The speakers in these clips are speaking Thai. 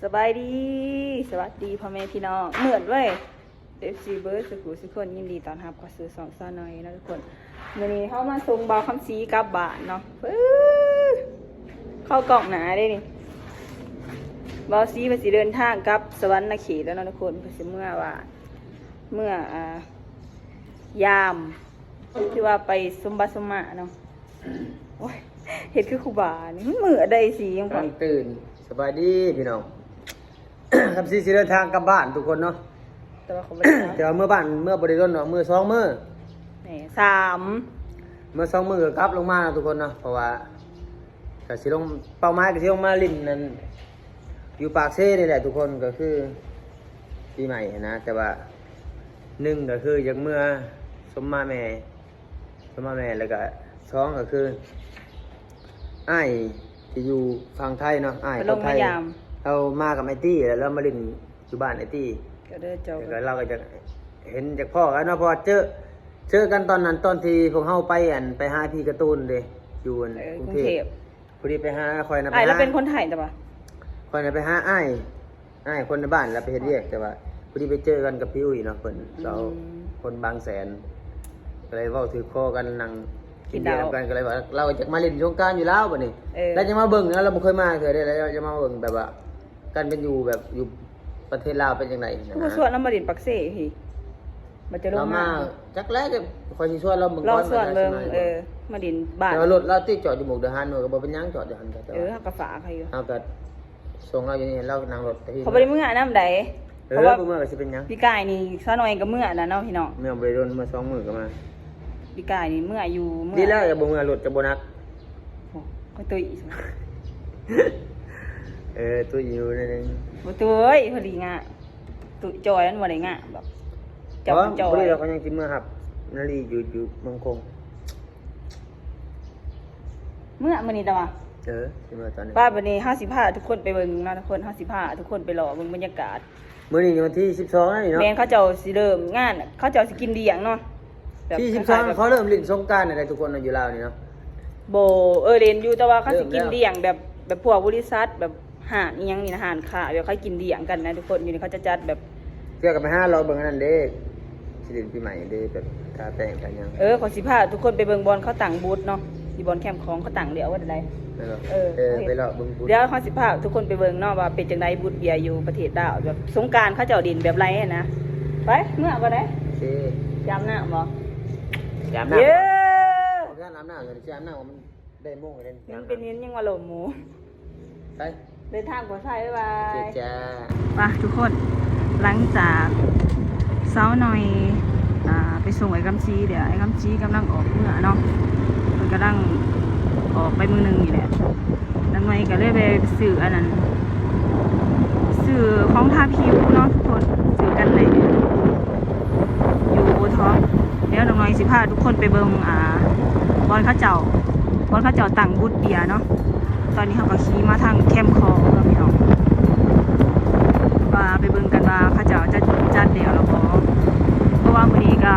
สบายดีสวัสดีพ่อแม่พี่น้องเหมือนเว้ยเอฟซีเบิร์ดสุขุสุขคนยินดีต้อนรับกับซื้อสองซ่าน้อยนะทุกคนวันนี้เข้ามาส่งเบาคำซีกับบาทเนาะเข้ากล่องหนาได้นี่เบาซีภาษีเดินทางกับสวรรค์นาเขตแล้วนะทุกคนภาษีเมื่อยามที่ว่าไปสมบัติสมมาเนาะโอ้ยเห็ดคือครูบานี่มันเหมือได้สียังไง ตื่นสบายดีพี่น้อง ครับสิเดินทางกลับบ้านทุกคนเนาะ แต่ว่าเขาไม่ได้ เดี๋ยวเมื่อบ้านเมื่อบริโภคเนาะเมื่อ2 มื้อ สาม เมื่อ2 มื้อก็กลับลงมาทุกคนเนาะเพราะว่าก็สิลงเป้าหมายก็สิลงมาลิ้นนั่นอยู่ปากเซ่นี่แหละทุกคนก็คือปีใหม่นะแต่ว่า1ก็คือจากเมื่อสมมาแม่แล้วก็2ก็คืออ้ายที่อยู่ฝั่งไทยเนาะอ้าย ไปล ค ง นไท มาย ยาม เรามากับไอตี้แล้วเรามาลิ้นอยู่บ้านไอตี้ ก็เด้อเจ้า แล้วเราก็จะเห็นจากพ่อกันเนาะเพอเจอกันตอนนั้นตอนที่พวกเฮาไปหาพี่การ์ตูนเด้อยู่ก ก รุ รุ ง ง เท เท พ พ พอดีไปหาคอยนะ ไอ้แล้วเป็นคนไทยแต่ปะ คอยนะไปหาอ้ายคนในบ้านแล้วไปเฮ็ดเรียกแต่ว่าพอดีไปเจอกันกับพี่อุ้ยเนาะเพิ่นเราคนบางแสนก็เลยเว้าถือคอกันนั่งกินเบียร์กันก็เลยว่าเราจะมาเล่นสงกรานต์อยู่แล้วบัดนี้แล้วจะมาเบิ่งนะเราบ่เคยมาเทื่อเด้แล้วจะมาเบิ่งแบบว่ากันเป็นอยู่แบบอยู่ประเทศลาวเป็นจังได๋นะ ผู้ส่วนน้ำมาดินปักเซ่พี่มันจะล เรา ง มา มา จักแรกคอยสิชวนเราเบิ่ง เรา ก่อน ส่วนเบิ่งมาดินบ้าน แต่ว่ารถเราที่จอดอยู่หมู่เดอะฮันก็บ่เป็นหยังจอดอยู่หันก็แต่ว่า หักกระฝาเขาอยู่ เอาก็ส่งเราอยู่นี่เรานั่งรถไปที่ เขาไปได้เมื่อน้ำใดเพ เพราะ ราะ ว่า ว่า เมื่อก็สิเป็นหยัง พี่กายนี่ซะหน่อยก็เมื่อนะเนาะพี่น้อง เมื่อบ่ได้โดนเมื่อ2 มื้อก็มา พี่กายนี่เมื่ออยู่เมื่อ ดีแล้วอย่าบ่เมื่อรถจะบ่หนัก ก็ตุย ตัวอยู่นั่นเอง บ่ตุยพอดีงะตุยจอยมันบ่ได้งะแบบเจ้าจอย บ่ได้เราก็ยังสิเมื่อครับนาลีอยู่เมืองคง เมื่อมื้อนี้ตะวะ สิเมื่อตอนนี้ ป้าวันนี้55ทุกคนไปเบิ่งนะทุกคน55ทุกคนไปรอเบิ่งบรรยากาศ มื้อนี้วันที่12นั่นนี่เนาะ แม่นเขาเจ้าสิเริ่มงานเขาเจ้าสิกินเลี้ยงเนาะแบบ ที่ คล้ายๆ 12เขาเริ่มเล่นสงกรานต์อะไรทุกคนอยู่ลาวนี่เนาะ โบเรียนอยู่แต่ว่าเขาสิกิน เริ่มแล้ว เลี้ยงแบบพวกบริษัทแบบอาหารอีหยังนี่นะอาหารค่ะแบบเขากินเลี้ยงกันนะทุกคนอยู่นี่เขาจะจัดแบบ เกี่ยวกับไปหาเราเบิ่งอันนั้นเด้สิเล่นปีใหม่เด้แบบทาแต่งกันยัง ขอสิพาทุกคนไปเบิ่งบอลเขาตั้งบูธเนาะที่บอลแคมป์ของเขาตั้งเดี๋ยวว่าอะไร ไปรอเบิ่งบุญ เดี๋ยวเขาสิพาทุกคนไปเบิ่งเนาะว่าเป็นจังไดบูธเบียร์อยู่ประเทศลาวแบบสงกรานต์เขาเจ้าดินแบบไรอะนะไปเมื่อก็ได้ สิ ยามหน้าบ่ ยามน้ำ เย้ ยามน้ำอยู่ยามน้ำมันได้โมงเลย มันเป็นเน้นยังว่าโลหมู ไป เดินทางปลอดภัยบ๊ายบา เจ๊ ย จ้า ป่ะทุกคนหลังจากเช้าหน่อยไปส่งไอ้กำชีเดี๋ยวไอ้กำชีกำลังออกเมื่อเนาะมันกำลังออกไปมือหนึ่งนี่แหละแล้วหน่อยก็เลยไปสื่ออันนั้นสื่อของทาผิวเนาะทุกคนสื่อกันไหนอยู่โอท็อปแล้วน้องน้อยสิพาทุกคนไปเบิ่งบอลข้าเจ้าตั้งบูธเบียร์เนาะตอนนี้เขาก็ขี่มาทางแคมป์คอแล้วพี่น้องว่าไปเบิ่งกันว่าข้าเจ้าจะจัดเดี่ยวหรอเพราะว่ามื้อนี้ก็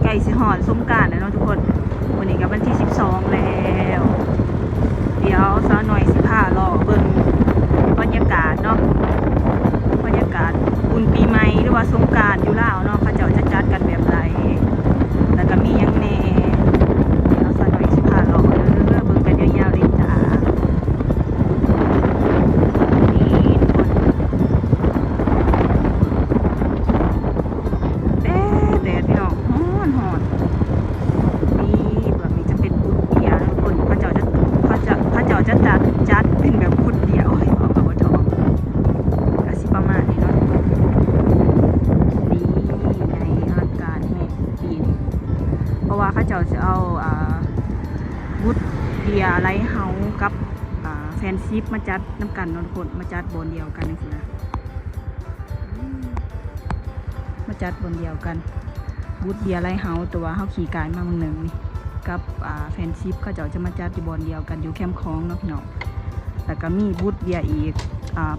ใกล้สิฮอดสงกรานต์แล้วเนาะทุกคนมื้อนี้ก็วันที่12แล้วเดี๋ยวสาวน้อยสิพารอเบิ่งบรรยากาศเนาะบรรยากาศบุญปีใหม่หรือว่าสงกรานต์อยู่ลาวเนาะข้าเจ้าจะจัดกันแบบไรแล้วก็มีหยังแน่เดี๋ยวสาวน้อยสิพารอเด้อเบิ่งกันยาวๆเลยจ้านี่ทุกคนแดดพี่น้องร้อนนี่แบบนี้จะเป็นบุญเบียร์ทุกคนข้าเจ้าจะจัดเป็นแบบบุญเดียวออกกับวัตถุกสิประมาณนี้เนาะนี่ในอากาศแห่งปีนี้เพราะว่าข้าเจ้าจะเอาบุญเบียร์ไลท์เฮาส์กับแฟนซิปมาจัดน้ำกันเนาะทุกคนมาจัดบนเดียวกันนี่สินะมาจัดบนเดียวกันบูธเบียร์ไลท์เฮาส์ตัวเฮาขี่กายมาเมืองหนึ่งนี่กับแฟนชิปเขาจะมาจัดที่บอลเดียวกันอยู่แคมป์คลองเนาะพี่น้องแล้วก็มีบูธเบียร์อีก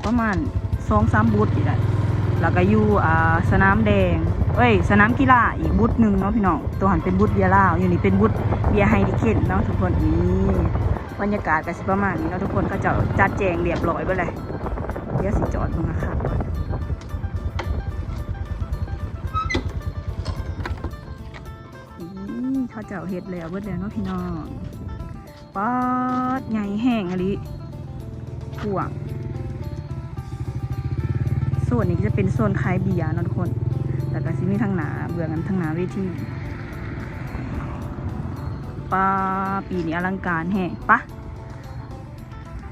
ประมาณ 2-3 บูธอีกแหละแล้วก็อยู่สนามแดงสนามกีฬาอีกบูธหนึ่งเนาะพี่น้องตัวหันเป็นบูธเบียร์ลาวอยู่นี่เป็นบูธเบียร์ไฮดิเคนเนาะทุกคนนี่บรรยากาศก็สิประมาณนี้เนาะทุกคนเขาจะจัดแจงเรียบร้อยไปเลย เดี๋ยวสิจอดตรงนะคะเขาเจ้าเฮ็ดแล้วเบิดแล้วเนาะพี่น้องป๊อดใหญ่แห้งอะลิกว้างส่วนนี้ก็จะเป็นโซนขายเบียร์เนาะทุกคนแต่ก็สิมีทางหนาเบื้องกันทางหนาเวทีป้าปีนี้อลังการแห้งปะ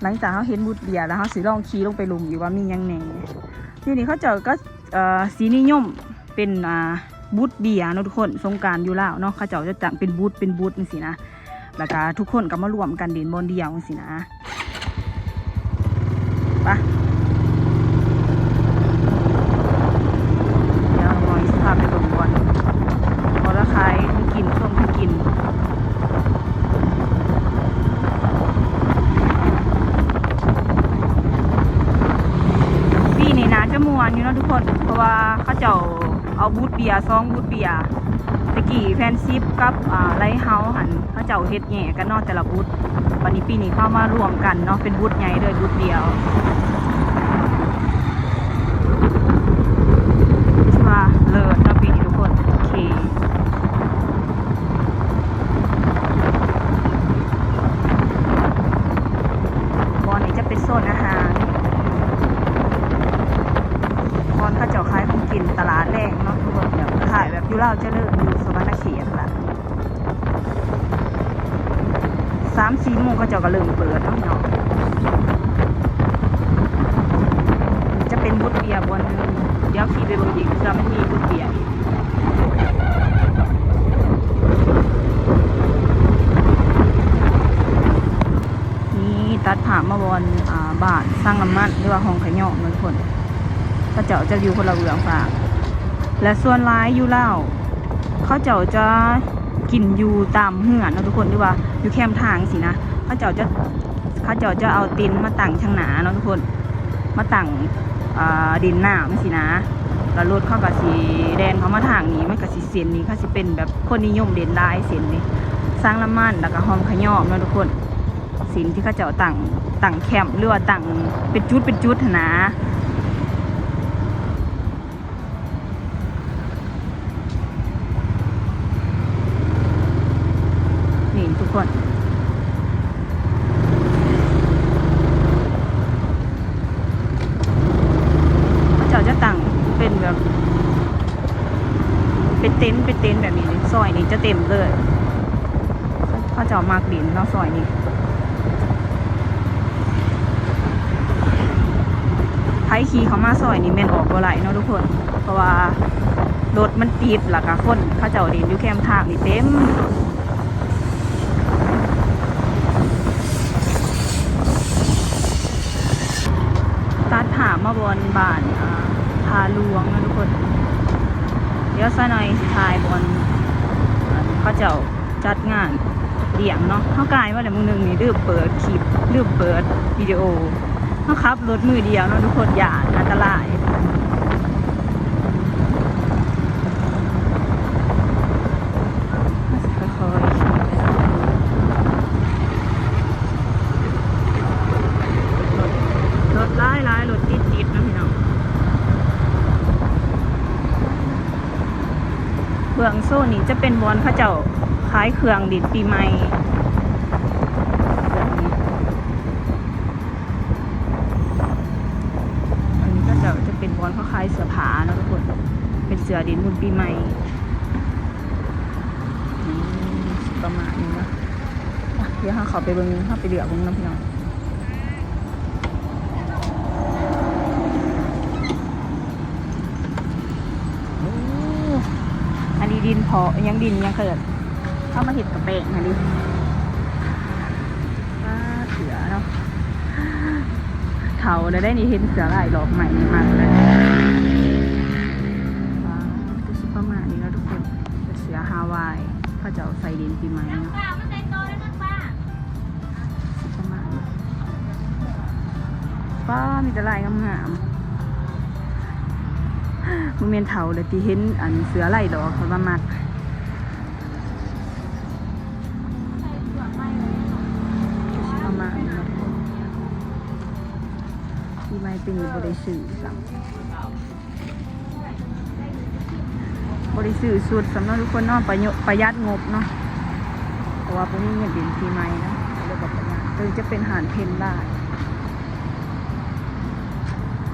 หลังจากเขาเห็นบูธเบียร์แล้วเขาสิลองขี่ลงไปลุมอยู่ว่ามียังไงนี่เขาเจอก็สีนิยมเป็นบูธเบียร์เนาะทุกคนสงกรานต์อยู่แล้วเนาะเขาเจาจะจังเป็นบูธนี่สินะแล้วก็ทุกคนก็มารวมกันเด่นบอลเดียวนี่สินะปะเดี๋ยวมองสภาพไปตรงก่อนพอละคายกินช่วงกินนี่นะจะมวนอยู่นะทุกคนเพราะว่าเขาเจ้าเอาบูธเบียร์2บูธเบียร์ตะกี้แฟนซิปกับไลท์เฮาส์หันเขาเจ้าเฮ็ดแง่กันนอกแต่ละบูธวันนี้ปีนี้เข้ามารวมกันเนาะเป็นบูธใหญ่เลยบูธเดียวชื่อว่าเลิศเนาะปีนี้ทุกคนโอเคบอลนี้จะเป็นโซนอาหารเขาเจ้าขายของกินตลาดแรงเนาะทุกคนแบบขายแบบยูเล่าเจริญอยู่สวรรณเขตละ3-4 โมงเขาเจ้าก็เริ่มเปิดเนาะจะเป็นบูธเบียร์บนนึงเดี๋ยวขี่ไปบนอีกจะไม่มีบูธเบียร์นี่ตัดผ่านมาบนบ้านสร้างน้ำมันหรือว่าห้องขย่อทุกคนเขาเจ้าจะอยู่คนละเรืองฝากและส่วนร้ายอยู่เล่าเขาเจ้าจะกินอยู่ตามเหือนนะทุกคนหรือว่าอยู่แคมทางสินะเขาเจ้าจะเอาตินมาตั้งช่างหนาเนาะทุกคนมาตั้งดินหน้ามันสินะแล้วรถเข้ากับสีแดงเขามาทางนี้มันกับสีเส้นนี้เขาสิเป็นแบบคนนิยมเด่นได้เส้นนี้สร้างละมันแล้วก็ห้องขย่อมเนาะทุกคนสินที่เขาเจ้าตั้งแคมหรือว่าตั้งเป็นจุดนะทุกคนเขาจะตั้งเป็นแบบเป็นเต็นท์แบบนี้ซอยนี้จะเต็มเลยเขาจะมากดินเนาะซอยนี้ไทยขี่เขามาซอยนี้แม่นออกบ่ไหลเนาะทุกคนเพราะว่ารถมันติดแล้วก็คนเขาจะดินอยู่แคมทางนี่เต็มตัดผ่ามาบนบ้านพาลวงนะทุกคนเดี๋ยวซะหน่อยสิทายบนเขาเจ้าจัดงานเลี้ยงเนาะเขากลายว่าเดี๋ยวมึงนึงนี่ลืมเปิดคลิปลืมเปิดวิดีโอเขาขับรถมือเดียวเนาะทุกคนอย่าอันตรายรถติดนะพี่น้องเบื้องโซ่นี้จะเป็นบอลเขาเจ้าขายเครื่องดิดปีใหม่อันนี้ก็จะเป็นบอลเขาขายเสื้อผ้านะทุกคนเป็นเสื้อดินบุญปีใหม่ประมาณนี้นะเดี๋ยวเขาไปเบื้องเขาไปเดือดเบื้องน้ำพี่น้องดินเพาะยังดินยังเกิดเข้ามาเห็ดกระเปงนะดิเสือเนาะเถาได้นี่เห็นเสือลายดอกใหม่มากเลยก็ชิประมาณนี้แล้วทุกคนเป็นเสือฮาวายเขาจะเอาใส่ดินปีใหม่เนาะประมาณป้ามีแต่ลายงามมันเมียนเถาเลยที่เห็นอันเสือไล่ดอกเขามามัดประมาณปีใหม่ ปีนี้บริสื่อสั่งบริสื่อสุดสำหรับทุกคนเนาะประหยัดงบเนาะเพราะว่าพวกนี้เงินเดือนปีใหม่นะเลยแบบประหยัดคือจะเป็นหารเพนได้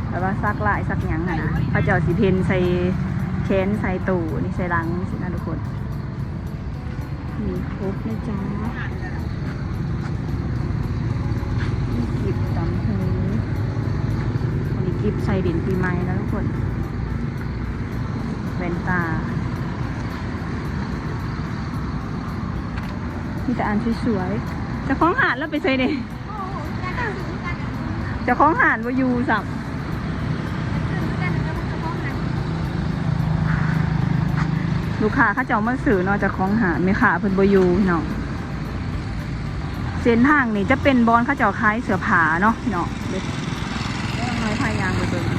แต่ว่าซักลายซักหยังอะนะเขาจะเอาสีเพนใส่แขนใส่ตูนี่ใส่รังสินะทุกคนมีครบนะจ๊ะกิบตำหูวันนี้กิบใส่ดินปีใหม่แล้วทุกคนแว่นตามีแต่อันสวยๆจะคล้องหานแล้วไปใส่เด็จะคล้องหานว่ายูสับลูกค้าเขาจะเอามาสื่อเนาะจะคล้องหานไม่ค่ะเพิ่นบยูเนาะเส้นทางนี่จะเป็นบอลเขาจะเอาคล้ายเสือผาเนาะเนาะเด็กน้อยพายางไปตัวนี้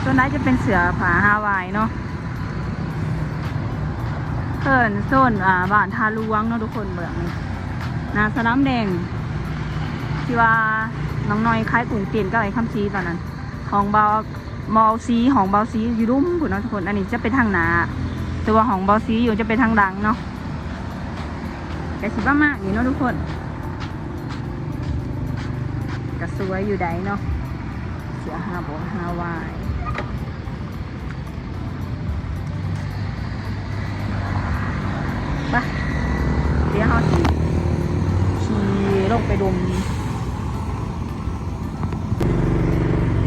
ส่วนนั้นจะเป็นเสือผาฮาวายเนาะเพิ่นโซนบ้านทาลวงเนาะทุกคนเบื้องนี้นาสนามแดงที่ว่าน้องน้อยคล้ายกลุ่มเตียนก็ไอ้คำซีตอนนั้นของเบามอลซีของเบาซีอยู่รุ่มคุณเนาะทุกคนอันนี้จะเป็นทางหนาแต่ว่าของเบาซีอยู่จะเป็นทางดังเนาะแต่สิบ้ามากนี่เนาะทุกคนกระสวยอยู่ใดเนาะเสือฮาวายปะเดี๋ยวเขาขี่ลงไปดม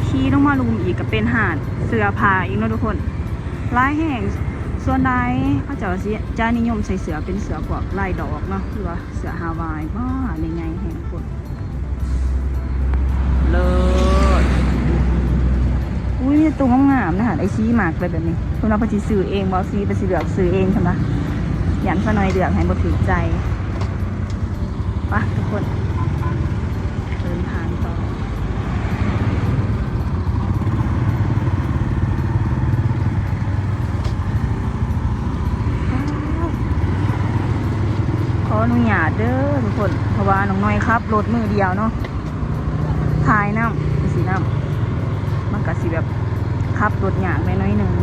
ขี่ลงมาลุมอีกก็เป็นหาดเสือผาอีกเนาะทุกคนลายแห้งส่วนใดเขาจะนิยมใส่เสือเป็นเสือพวกลายดอกเนาะหรือว่าเสือฮาวายบ้าในไงแห้งคนเลิศอุ้ยตัวงามๆนะฮะไอชี้หมากเลยแบบนี้คุณเอาไปซื้อเองบอซีไปซื้อเลือกซื้อเองใช่ไหมยันซะหน่อยเดือดให้บดถือใจปะทุกคนเดินทางต่อขออนุญาตเด้อทุกคนเพราะว่าน้องน้อยครับรถมือเดียวเนาะทายน้ำสีน้ำมันก็สีแบบขับรถหยาดน้อยหนึ่ง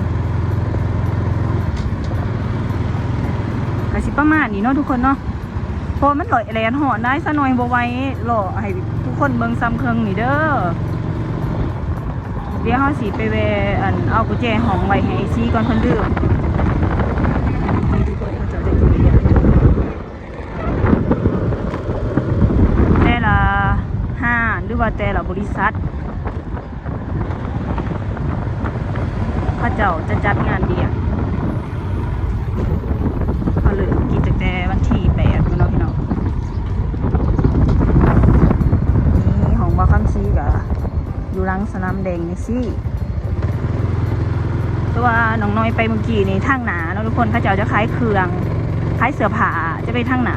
กะสิประมาณนี้เนาะทุกคนเนาะพอมันหล่อยแลนหอได้ซะหน่อยบ่ไว้หล่อให้ทุกคนเบิ่งซ้ำเครื่องนี่เด้อเดี๋ยวเฮาสิไปแวะเอากุญแจห้องไว้ให้ไอซีก่อนเพิ่นดื้อนี่ทุกคนเขาจะได้คุยกันแต่ละห้างหรือว่าแต่ละบริษัทเขาเจ้าจะจัดงานเดียวเขาเลยกินแต่วันที่8เนาะพี่น้องนี่ของบาคัมซีกะอยู่หลังสนามแดงนี่สิตัวน้องน้อยไปเมื่อกี้นี่ทางหนาเนาะทุกคนเขาจะคล้ายเครื่องคล้ายเสือผาจะไปทางหนา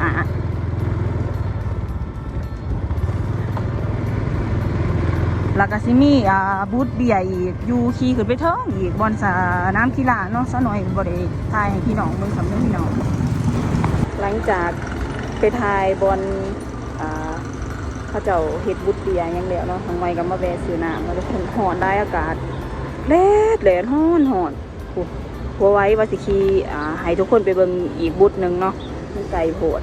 แล้วก็ซิมีบูธเบียร์อีกยูคีขึ้นไปเทิงอีกบอลสาน้ำกีฬาเนาะซะหน่อยบริทายให้พี่น้องเบิ่งสำเร็จพี่น้องหลังจากไปทายบอลเขาเจ้าเฮ็ดบูธเบียร์ยังแล้วเนาะทางไว้ก็มาแวะซื้อน้ำแล้วทุกคนหอนได้อากาศแดดฮ้อนหัวไว้ว่าสิขี่ให้ทุกคนไปเบิ่งอีกบูธนึงเนาะมันไกลโพด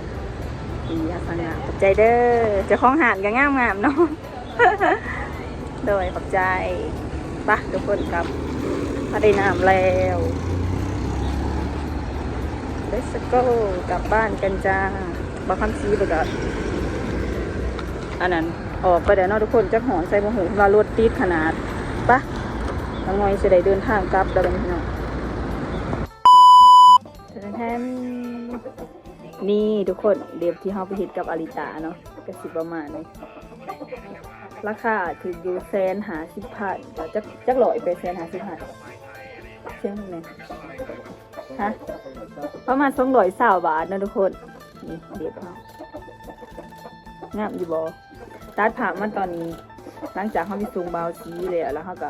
อีอาสนะขอบใจเด้อเจ้าของหาดก็งามๆเนาะโดยขอบใจปะทุกคนครับมาได้น้ำแล้ว Let's go กลับบ้านกันจ้าบาคัมซีไปก่อนอันนั้นออกไปเดี๋ยวเนาะทุกคนจะหอนใส่โมโหมารถติดขนาดปะน้องน้อยจะได้เดินทางกลับแล้วกันพี่น้องแทนนี่ทุกคนเดี๋ยวที่เขาไปเห็นกับอาริตาเนาะก็สิประมาณนี้ราคาถืออยู่150,000แต่จักหล่อยไป150,000เชื่อไหมฮะประมาณ220 บาทนะทุกคนนี่เดี๋ยวเขางามอยู่บ่ตัดผ่ามันตอนนี้หลังจากเขาไปสูงเบาซีเลยแล้วเขาก็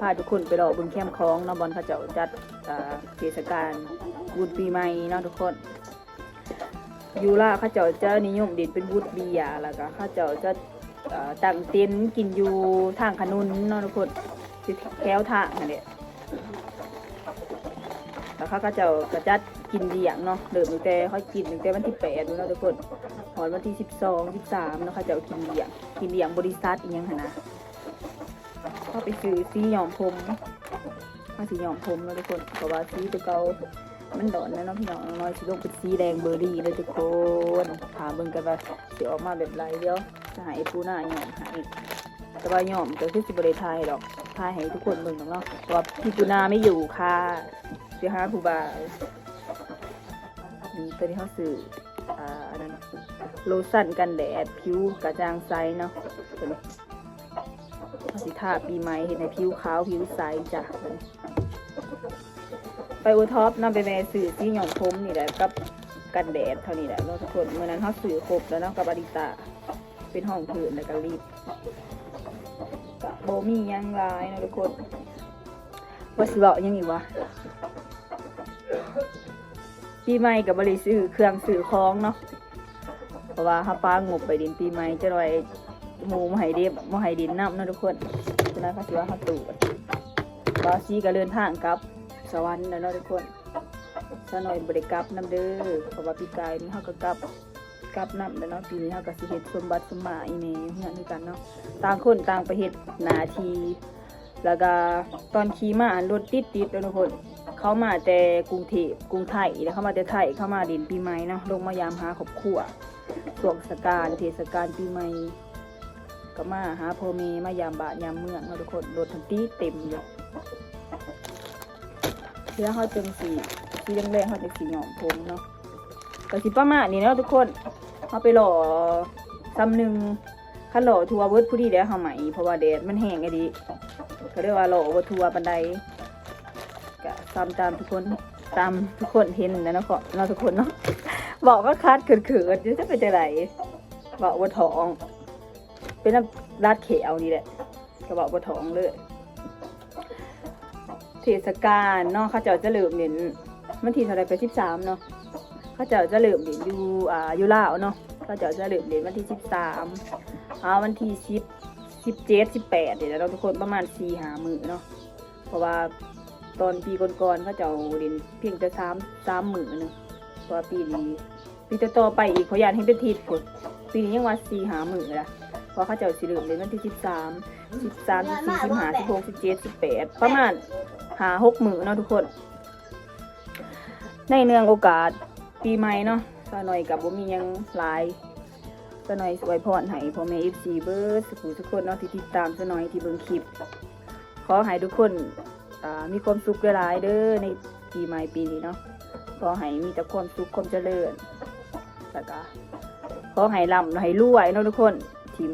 พาทุกคนไปรอบึงแคมคลองเนาะบอลเขาจะจัดเทศกาลบุญปีใหม่เนาะทุกคนยูราเขาจะนิยมเด่นเป็นบูธเบียร์แล้วก็เขาจะ ตั้งเต็นท์กินอยู่ทางขนุนเนาะทุกคนสิแถวทางนั่นแหละแล้วเขาก็จะกระจัดกินเลี้ยงเนาะเริ่มตั้งแต่เขากินตั้งแต่วันที่8เนาะทุกคนหอนวันที่12 13เนาะเขาจะกินเลี้ยงบริษัทอีกอย่างหั่นนะเขาไปซื้อสีหย้อมผมมาสีหย้อมผมเนาะทุกคนเพราะว่าสีตัวเก่ามันดอนนะเนาะพี่น้องน้อยสิลงเป็นสีแดงเบอร์รี่เลยทุกคนถามเบิ่งกันว่าสิออกมาแบบไรเดียวจะหายปูหน้าหย้อมหายแต่ว่าหย้อมก็คือสิบ่ได้ทายดอกทายให้ทุกคนเบิ่งเนาะเพราะว่าพี่ปูหน้าไม่อยู่ค่ะเดี๋ยวหาผู้บ่าวนี่ตัวนี้เขาซื้ออันนั้นโลชั่นกันแดดผิวกระจ่างใสเนาะตัวนี้เขาสิทาปีใหม่เห็นในผิวขาวผิวใสจ้ะไปอูท็อปนำไปแม่สื่อที่หย่อมผมนี่แหละกับกันแดดเท่านี้แหละเราทุกคนเมื่อนั้นเขาสื่อครบแล้วเนาะกับอดิตาเป็นห้องพื้นแล้วก็รีบกับโบมี่ยังลายนะทุกคนว่าสิบอกยังอีกวะปีใหม่กับบริสื่อเครื่องสื่อคล้องเนาะเพราะว่าเขาป้างบไปดินปีใหม่จะหน่อยหมูมาให้เดียบมาให้ดินน้ำนะทุกคนฉะนั้นเขาสิว่าเขาตู่บาซีก็เดินทางกับสวรรค์แล้วทุกคนซะหน่อยบริกรับน้ำเด้อเพราะว่าปีกายนี่เขาก็กลับน้ำแล้วเนาะปีนี้เขาก็สิเฮ็ดสมบัติสมมาอีเมลเงี้ยด้วยกันเนาะต่างคนต่างไปเฮ็ดหน้าที่แล้วก็ตอนขี่มารถติดแล้วทุกคนเขามาแต่กรุงเทพกรุงไทยแล้วเขามาแต่ไทยเข้ามาดินปีใหม่เนาะลงมายามหาครอบครัวช่วงเทศกาลปีใหม่ก็มาหาพ่อแม่มายามบ้านยามเมืองเนาะทุกคนรถทั้งตีเต็มอยู่เพื่อเขาจึงสีแดงๆเขาจะสีหย่อมผมเนาะก็สิประมาณนี้เนาะทุกคนเขาไปหล่อซ้ำหนึ่งขั้นหล่อทัวร์เวิร์ดผู้ดีเดี๋ยวเขาใหม่เพราะว่าแดดมันแห้งไงดีก็เรียกว่าหล่อวัทัวร์บันไดก็ตามทุกคนเห็นนะเนาะเราทุกคนเนาะบอกว่าคัดเขินๆจะเป็นใจไหนบอกว่าท้องเป็นลาดเขียวนี่แหละก็บอกว่าท้องเลยเทศกาลเนาะเขาจะเริ่มเด่นวันที่เท่าไรไป13เนาะเขาจะเริ่มเด่นอยู่ลาวเนาะเขาจะเริ่มเด่นวันที่13วันที่17 18เดี๋ยวเราทุกคนประมาณ4-5 มื้อเนาะเพราะว่าตอนปีก่อนเขาจะเด่นเพียงแต่3 มื้อนึงเพราะปีนี้ปีต่อไปอีกเขาอยากให้เป็นทิศฝนปีนี้ยังว่า4-5 มื้อละเพราะเขาจะสิเริ่มเด่นวันที่13 14 15 16 17 18ประมาณ5-6 มื้อเนาะทุกคนในเนื่องโอกาสปีใหม่เนาะซะหน่อยกับบ่มียังหลายซะหน่อยสวยพรให้พ่อแม่ FC เบิร์ดทุกคนเนาะที่ติดตามซะหน่อยที่เบิ่งคลิปขอให้ทุกคนมีความสุขหลายๆเด้อในปีใหม่ปีนี้เนาะขอให้มีแต่ความสุขความเจริญแล้วก็ขอให้ร่ำให้รวยเนาะทุกคนทิม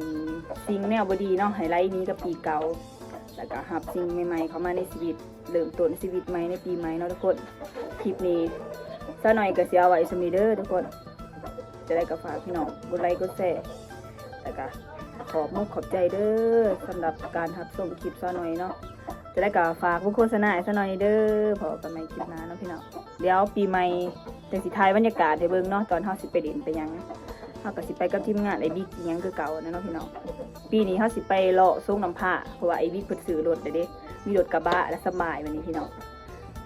สิ่งแนวบ่ดีเนาะให้ไล่นี้กับปีเก่าแล้วก็รับสิ่งใหม่ๆเข้ามาในชีวิตเริ่มต้นชีวิตใหม่ในปีใหม่เนาะทุกคนคลิปนี้ซะหน่อยก็สิเอาไว้สำนี้เด้อทุกคนจะได้กับฝากพี่น้องกดไลค์กดแชร์แล้วก็ขอบใจเด้อสำหรับการรับชมคลิปซะหน่อยเนาะจะได้กับฝากผู้โฆษณาซะหน่อยเด้อพอกันใหม่คลิปหน้าเนาะพี่น้องเดี๋ยวปีใหม่จังสิถ่ายบรรยากาศให้เบิ่งเนาะตอนเฮาสิไปเล่นไปหยังเฮาก็สิไปกับทีมงานไอ้บิ๊กหยังคือเก่าเนาะพี่น้องปีนี้เฮาสิไปเลาะส่งน้ำผ้าเพราะว่าไอ้บิ๊กเพิ่นซื้อรถได้เด้มีรถกระบะและสบายวันนี้พี่น้อง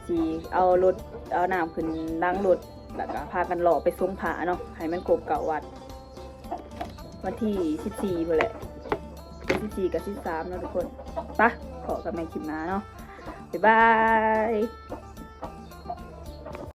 สิเอาน้ำขึ้นล้างรถแล้วก็พากันเลาะไปส่งผ้าเนาะให้มันครบ9 วัดวันที่14พุ่นแหละ14กับ13เนาะทุกคนไปขอกันใหม่คลิปหน้าเนาะบ๊ายบาย